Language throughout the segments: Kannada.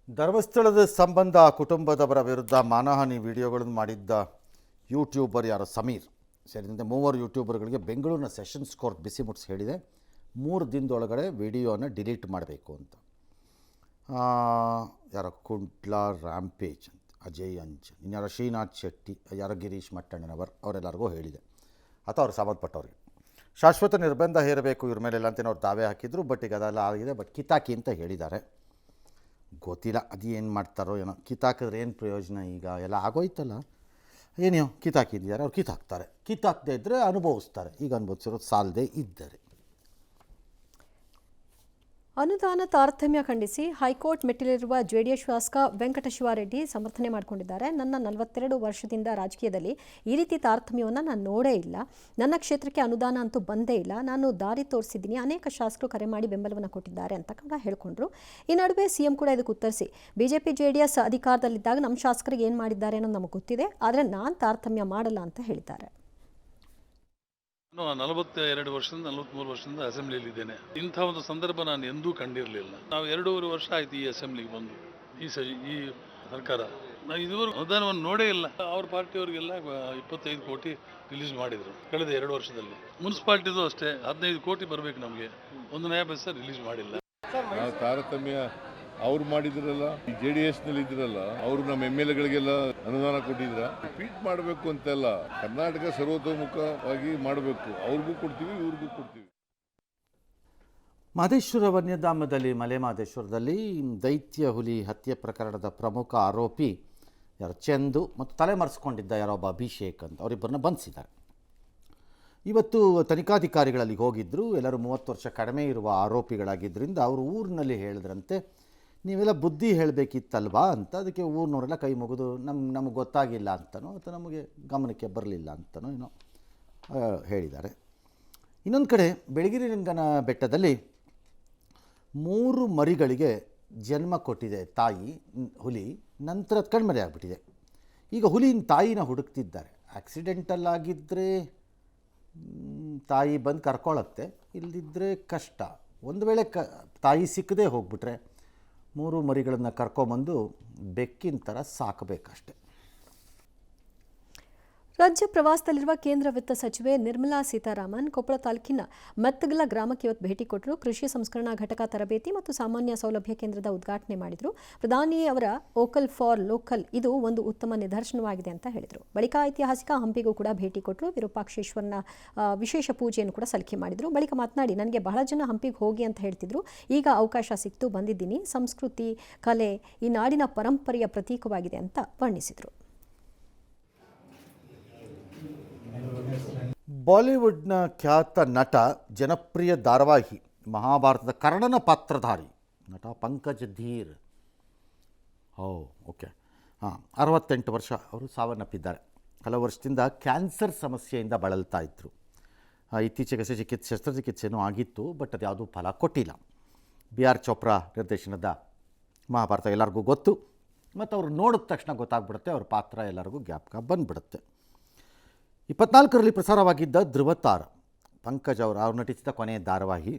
ಧರ್ಮಸ್ಥಳದ ಸಂಬಂಧ ಕುಟುಂಬದವರ ವಿರುದ್ಧ ಮಾನಹಾನಿ ವಿಡಿಯೋಗಳನ್ನು ಮಾಡಿದ್ದ ಯೂಟ್ಯೂಬರ್ ಯಾರು ಸಮೀರ್ ಸೇರಿದಂತೆ ಮೂವರು ಯೂಟ್ಯೂಬರ್ಗಳಿಗೆ ಬೆಂಗಳೂರಿನ ಸೆಷನ್ಸ್ ಕೋರ್ಟ್ ಬಿಸಿ ಮುಟ್ಟಿಸಿ ಹೇಳಿದೆ 3 ದಿನದೊಳಗಡೆ ವಿಡಿಯೋನ ಡಿಲೀಟ್ ಮಾಡಬೇಕು ಅಂತ. ಯಾರೋ ಕುಂಟ್ಲಾ ರ್ಯಾಂಪೇಜ್ ಅಂತ, ಅಜಯ್ ಅಂಜನ್, ಇನ್ಯಾರೋ ಶ್ರೀನಾಥ್ ಶೆಟ್ಟಿ, ಯಾರೋ ಗಿರೀಶ್ ಮಟ್ಟಣ್ಣನವರ್ ಅವರೆಲ್ಲರಿಗೂ ಹೇಳಿದೆ ಅಥವಾ ಅವ್ರು ಸಂಬಂಧಪಟ್ಟವ್ರಿಗೆ ಶಾಶ್ವತ ನಿರ್ಬಂಧ ಹೇರಬೇಕು ಇವ್ರ ಮೇಲೆಲ್ಲ ಅಂತೇನೋ ಅವ್ರು ದಾವೆ ಹಾಕಿದ್ರು. ಬಟ್ ಈಗ ಅದೆಲ್ಲ ಆಗಿದೆ, ಬಟ್ ಕಿತಾಕಿ ಅಂತ ಹೇಳಿದ್ದಾರೆ. ಗೊತ್ತಿಲ್ಲ ಅದು ಏನು ಮಾಡ್ತಾರೋ ಏನೋ. ಕಿತ್ತಾಕಿದ್ರೆ ಏನು ಪ್ರಯೋಜನ? ಈಗ ಎಲ್ಲ ಆಗೋಯ್ತಲ್ಲ, ಏನೋ ಕಿತ್ತಾಕಿದ್ದಾರೆ, ಅವ್ರು ಕಿತ್ತಾಕ್ತಾರೆ. ಕಿತ್ತಾಕದೇ ಇದ್ದರೆ ಅನುಭವಿಸ್ತಾರೆ. ಈಗ ಅನುಭವಿಸಿರೋದು ಸಾಲದೇ ಇದ್ದರೆ. ಅನುದಾನ ತಾರತಮ್ಯ ಖಂಡಿಸಿ ಹೈಕೋರ್ಟ್ ಮೆಟ್ಟಿಲಿರುವ ಜೆಡಿಎಸ್ ಶಾಸಕ ವೆಂಕಟಶಿವಾರೆಡ್ಡಿ ಸಮರ್ಥನೆ ಮಾಡಿಕೊಂಡಿದ್ದಾರೆ. ನನ್ನ 42 ವರ್ಷದಿಂದ ರಾಜಕೀಯದಲ್ಲಿ ಈ ರೀತಿ ತಾರತಮ್ಯವನ್ನು ನಾನು ನೋಡೇ ಇಲ್ಲ. ನನ್ನ ಕ್ಷೇತ್ರಕ್ಕೆ ಅನುದಾನ ಅಂತೂ ಬಂದೇ ಇಲ್ಲ. ನಾನು ದಾರಿ ತೋರಿಸಿದ್ದೀನಿ. ಅನೇಕ ಶಾಸಕರು ಕರೆ ಮಾಡಿ ಬೆಂಬಲವನ್ನು ಕೊಟ್ಟಿದ್ದಾರೆ ಅಂತ ಕೂಡ ಹೇಳಿಕೊಂಡ್ರು. ಈ ನಡುವೆ ಸಿಎಂ ಕೂಡ ಇದಕ್ಕೆ ಉತ್ತರಿಸಿ, ಬಿಜೆಪಿ ಜೆಡಿಎಸ್ ಅಧಿಕಾರದಲ್ಲಿದ್ದಾಗ ನಮ್ಮ ಶಾಸಕರಿಗೆ ಏನು ಮಾಡಿದ್ದಾರೆ ಅನ್ನೋದು ನಮಗೆ ಗೊತ್ತಿದೆ, ಆದರೆ ನಾನು ತಾರತಮ್ಯ ಮಾಡಲ್ಲ ಅಂತ ಹೇಳಿದ್ದಾರೆ. 42 ವರ್ಷದಿಂದ 43 ವರ್ಷದಿಂದ ಅಸೆಂಬ್ಲಿಯಲ್ಲಿ ಇದ್ದೇನೆ. ಇಂಥ ಒಂದು ಸಂದರ್ಭ ನಾನು ಎಂದೂ ಕಂಡಿರಲಿಲ್ಲ. ನಾವು 2.5 ವರ್ಷ ಆಯ್ತು ಈ ಅಸೆಂಬ್ಲಿಗೆ ಬಂದು. ಈ ಸರ್ಕಾರ ನಾವು ಇದುವರೆಗೂ ಅನುದಾನವನ್ನು ನೋಡೇ ಇಲ್ಲ. ಅವ್ರ ಪಾರ್ಟಿಯವರಿಗೆಲ್ಲ 25 ಕೋಟಿ ರಿಲೀಸ್ ಮಾಡಿದ್ರು ಕಳೆದ 2 ವರ್ಷದಲ್ಲಿ. ಮುನ್ಸಿಪಾಲ್ಟಿದು ಅಷ್ಟೇ 15 ಕೋಟಿ ಬರಬೇಕು ನಮಗೆ, ಒಂದು ನಯ ಪೈಸೆ ರಿಲೀಸ್ ಮಾಡಿಲ್ಲ. ತಾರತಮ್ಯ ಅವ್ರು ಮಾಡಿದ್ರಲ್ಲ, ಈ JDS ನಲ್ಲಿ ಇದ್ರಲ್ಲ, ಅವರು ನಮ್ಮ MLA ಗಳಿಗೆಲ್ಲ ಅನುದಾನ ಕೊಟ್ಟಿದ್ರ. ಟ್ವೀಟ್ ಮಾಡಬೇಕು ಅಂತೆಲ್ಲ, ಕರ್ನಾಟಕ ಸರ್ವತೋಮುಖವಾಗಿ ಮಾಡಬೇಕು. ಅವ್ರಿಗೂ ಕೊಡ್ತೀವಿ, ಇವ್ರಿಗೂ ಕೊಡ್ತೀವಿ. ಮಹದೇಶ್ವರ ವನ್ಯಧಾಮದಲ್ಲಿ ಮಲೆ ಮಹದೇಶ್ವರದಲ್ಲಿ ದೈತ್ಯ ಹುಲಿ ಹತ್ಯೆ ಪ್ರಕರಣದ ಪ್ರಮುಖ ಆರೋಪಿ ಯಾರು ಚಂದು ಮತ್ತು ತಲೆಮರೆಸ್ಕೊಂಡಿದ್ದ ಯಾರೊಬ್ಬ ಅಭಿಷೇಕ್ ಅಂತ ಅವರಿಬ್ಬರನ್ನ ಬಂಧಿಸಿದ್ದಾರೆ. ಇವತ್ತು ತನಿಖಾಧಿಕಾರಿಗಳಲ್ಲಿ ಹೋಗಿದ್ದರು. ಎಲ್ಲರೂ 30 ವರ್ಷ ಕಡಿಮೆ ಇರುವ ಆರೋಪಿಗಳಾಗಿದ್ದರಿಂದ ಅವರು ಊರಿನಲ್ಲಿ ಹೇಳಿದ್ರಂತೆ, ನೀವೆಲ್ಲ ಬುದ್ಧಿ ಹೇಳಬೇಕಿತ್ತಲ್ವಾ ಅಂತ. ಅದಕ್ಕೆ ಊರಿನವರೆಲ್ಲ ಕೈ ಮುಗಿದು ನಮಗೆ ಗೊತ್ತಾಗಿಲ್ಲ ಅಂತನೋ ಅಥವಾ ನಮಗೆ ಗಮನಕ್ಕೆ ಬರಲಿಲ್ಲ ಅಂತನೋ ಏನೋ ಹೇಳಿದ್ದಾರೆ. ಇನ್ನೊಂದು ಕಡೆ ಬೆಳಗಿರಿ ರಂಗನ ಬೆಟ್ಟದಲ್ಲಿ 3 ಮರಿಗಳಿಗೆ ಜನ್ಮ ಕೊಟ್ಟಿದೆ ತಾಯಿ ಹುಲಿ. ನಂತರ ಕಣ್ಮರೆ ಆಗಿಬಿಟ್ಟಿದೆ. ಈಗ ಹುಲಿನ ತಾಯಿನ ಹುಡುಕ್ತಿದ್ದಾರೆ. ಆಕ್ಸಿಡೆಂಟಲ್ ಆಗಿದ್ದರೆ ತಾಯಿ ಬಂದು ಕರ್ಕೊಳ್ಳುತ್ತೆ, ಇಲ್ಲದಿದ್ದರೆ ಕಷ್ಟ. ಒಂದು ವೇಳೆ ತಾಯಿ ಸಿಕ್ಕದೆ ಹೋಗ್ಬಿಟ್ರೆ 3 ಮರಿಗಳನ್ನು ಕರ್ಕೊಂಬಂದು ಬೆಕ್ಕಿನ ಥರ ಸಾಕಬೇಕಷ್ಟೆ. ರಾಜ್ಯ ಪ್ರವಾಸದಲ್ಲಿರುವ ಕೇಂದ್ರ ವಿತ್ತ ಸಚಿವೆ ನಿರ್ಮಲಾ ಸೀತಾರಾಮನ್ ಕೊಪ್ಪಳ ತಾಲೂಕಿನ ಮೆತ್ತಗಲ ಗ್ರಾಮಕ್ಕೆ ಇವತ್ತು ಭೇಟಿ ಕೊಟ್ಟರು. ಕೃಷಿ ಸಂಸ್ಕರಣಾ ಘಟಕ ತರಬೇತಿ ಮತ್ತು ಸಾಮಾನ್ಯ ಸೌಲಭ್ಯ ಕೇಂದ್ರದ ಉದ್ಘಾಟನೆ ಮಾಡಿದರು. ಪ್ರಧಾನಿ ಅವರ ವೋಕಲ್ ಫಾರ್ ಲೋಕಲ್ ಇದು ಒಂದು ಉತ್ತಮ ನಿದರ್ಶನವಾಗಿದೆ ಅಂತ ಹೇಳಿದರು. ಬಳಿಕ ಐತಿಹಾಸಿಕ ಹಂಪಿಗೂ ಕೂಡ ಭೇಟಿ ಕೊಟ್ಟರು. ವಿರೂಪಾಕ್ಷೇಶ್ವರನ ವಿಶೇಷ ಪೂಜೆಯನ್ನು ಕೂಡ ಸಲ್ಲಿಕೆ ಮಾಡಿದರು. ಬಳಿಕ ಮಾತನಾಡಿ, ನನಗೆ ಬಹಳ ಜನ ಹಂಪಿಗೆ ಹೋಗಿ ಅಂತ ಹೇಳ್ತಿದ್ರು, ಈಗ ಅವಕಾಶ ಸಿಕ್ತು ಬಂದಿದ್ದೀನಿ. ಸಂಸ್ಕೃತಿ, ಕಲೆ ಈ ನಾಡಿನ ಪರಂಪರೆಯ ಪ್ರತೀಕವಾಗಿದೆ ಅಂತ ವರ್ಣಿಸಿದರು. ಬಾಲಿವುಡ್ನ ಖ್ಯಾತ ನಟ, ಜನಪ್ರಿಯ ಧಾರಾವಾಹಿ ಮಹಾಭಾರತದ ಕರ್ಣನ ಪಾತ್ರಧಾರಿ ನಟ ಪಂಕಜ್ ಧೀರ್ 68 ವರ್ಷ ಅವರು ಸಾವನ್ನಪ್ಪಿದ್ದಾರೆ. ಹಲವು ವರ್ಷದಿಂದ ಕ್ಯಾನ್ಸರ್ ಸಮಸ್ಯೆಯಿಂದ ಬಳಲ್ತಾ ಇದ್ದರು. ಇತ್ತೀಚೆಗೆ ಶಸ್ತ್ರಚಿಕಿತ್ಸೆಯೂ ಆಗಿತ್ತು, ಬಟ್ ಅದು ಯಾವುದೂ ಫಲ ಕೊಟ್ಟಿಲ್ಲ. BR ಚೋಪ್ರಾ ನಿರ್ದೇಶನದ ಮಹಾಭಾರತ ಎಲ್ಲರಿಗೂ ಗೊತ್ತು, ಮತ್ತು ಅವರು ನೋಡಿದ ತಕ್ಷಣ ಗೊತ್ತಾಗ್ಬಿಡುತ್ತೆ, ಅವ್ರ ಪಾತ್ರ ಎಲ್ಲರಿಗೂ ಜ್ಞಾಪಕ ಬಂದುಬಿಡುತ್ತೆ. 24ರಲ್ಲಿ ಪ್ರಸಾರವಾಗಿದ್ದ ಧ್ರುವತಾರ ಪಂಕಜ್ ಅವ್ರು ನಟಿಸಿದ ಕೊನೆಯ ಧಾರಾವಾಹಿ.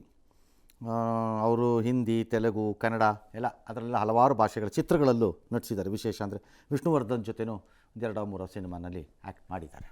ಅವರು ಹಿಂದಿ, ತೆಲುಗು, ಕನ್ನಡ ಎಲ್ಲ ಅದರಲ್ಲ ಹಲವಾರು ಭಾಷೆಗಳ ಚಿತ್ರಗಳಲ್ಲೂ ನಟಿಸಿದ್ದಾರೆ. ವಿಶೇಷ ಅಂದರೆ ವಿಷ್ಣುವರ್ಧನ್ ಜೊತೆನೂ 2-3 ಸಿನಿಮಾನಲ್ಲಿ ಆ್ಯಕ್ಟ್ ಮಾಡಿದ್ದಾರೆ.